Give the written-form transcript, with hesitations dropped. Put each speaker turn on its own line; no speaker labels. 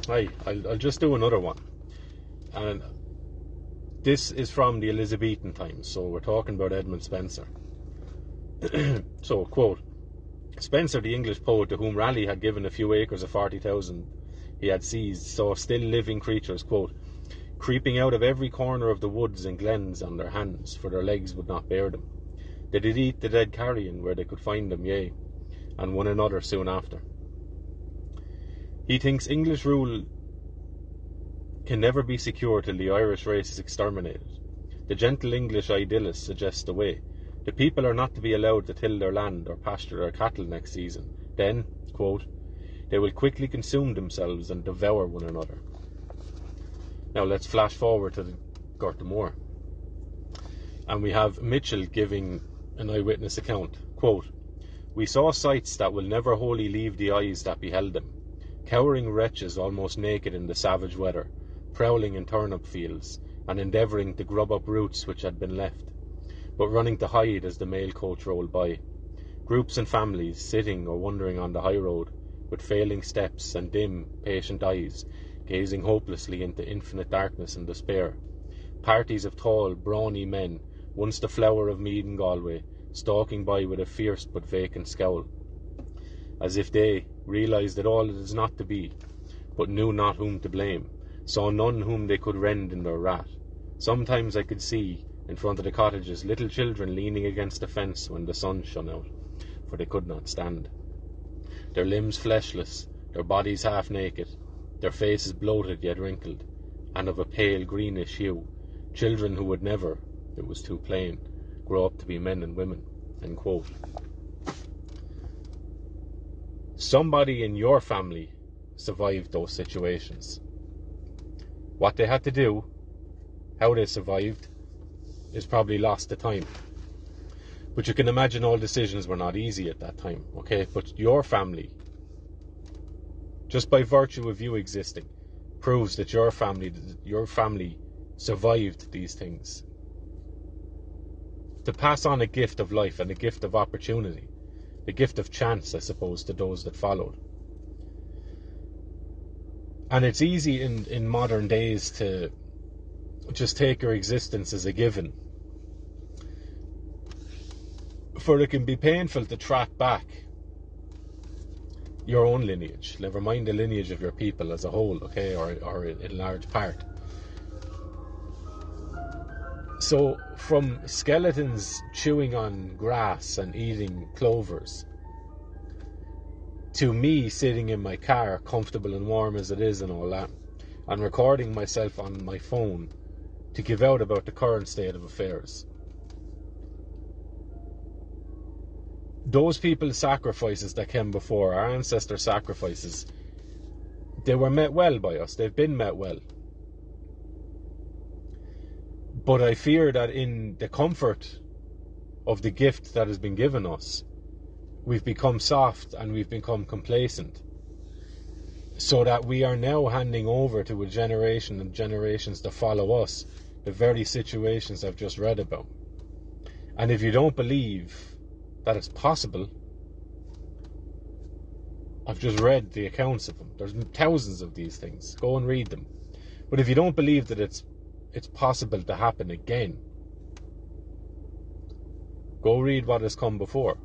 I'll just do another one. And this is from the Elizabethan times, so we're talking about Edmund Spenser. So, quote, Spenser, the English poet to whom Raleigh had given a few acres of 40,000 he had seized, saw still living creatures, quote, creeping out of every corner of the woods and glens on their hands, for their legs would not bear them. They did eat the dead carrion where they could find them, yea, and one another soon after. He thinks English rule can never be secure till the Irish race is exterminated. The gentle English idealist suggests the way. The people are not to be allowed to till their land or pasture their cattle next season. Then, quote, they will quickly consume themselves and devour one another. Now let's flash forward to the Gorta Moor. And we have Mitchell giving an eyewitness account. Quote, we saw sights that will never wholly leave the eyes that beheld them. Cowering wretches almost naked in the savage weather, prowling in turnip fields, and endeavouring to grub up roots which had been left, but running to hide as the mail coach rolled by. Groups and families sitting or wandering on the high road, with failing steps and dim, patient eyes, gazing hopelessly into infinite darkness and despair. Parties of tall, brawny men, once the flower of Meath and Galway, stalking by with a fierce but vacant scowl, as if they realised that all is not to be, but knew not whom to blame, saw none whom they could rend in their wrath. Sometimes I could see, in front of the cottages, little children leaning against the fence when the sun shone out, for they could not stand. Their limbs fleshless, their bodies half naked, their faces bloated yet wrinkled, and of a pale greenish hue, children who would never, it was too plain, grow up to be men and women. End quote. Somebody in your family survived those situations. What they had to do, how they survived, is probably lost to time. But you can imagine all decisions were not easy at that time, okay? But your family, just by virtue of you existing, proves that your family survived these things. To pass on a gift of life and a gift of opportunity, the gift of chance, I suppose, to those that followed. And it's easy in modern days to just take your existence as a given. For it can be painful to track back your own lineage, never mind the lineage of your people as a whole, okay, or in large part. So, from skeletons chewing on grass and eating clovers, to me sitting in my car, comfortable and warm as it is and all that, and recording myself on my phone to give out about the current state of affairs. Those people's sacrifices that came before, our ancestor sacrifices, they were met well by us. They've been met well. But I fear that in the comfort of the gift that has been given us, we've become soft and we've become complacent, so that we are now handing over to a generation and generations to follow us the very situations I've just read about. And if you don't believe that it's possible, I've just read the accounts of them. There's thousands of these things. Go and read them. But if you don't believe that it's possible to happen again, go read what has come before.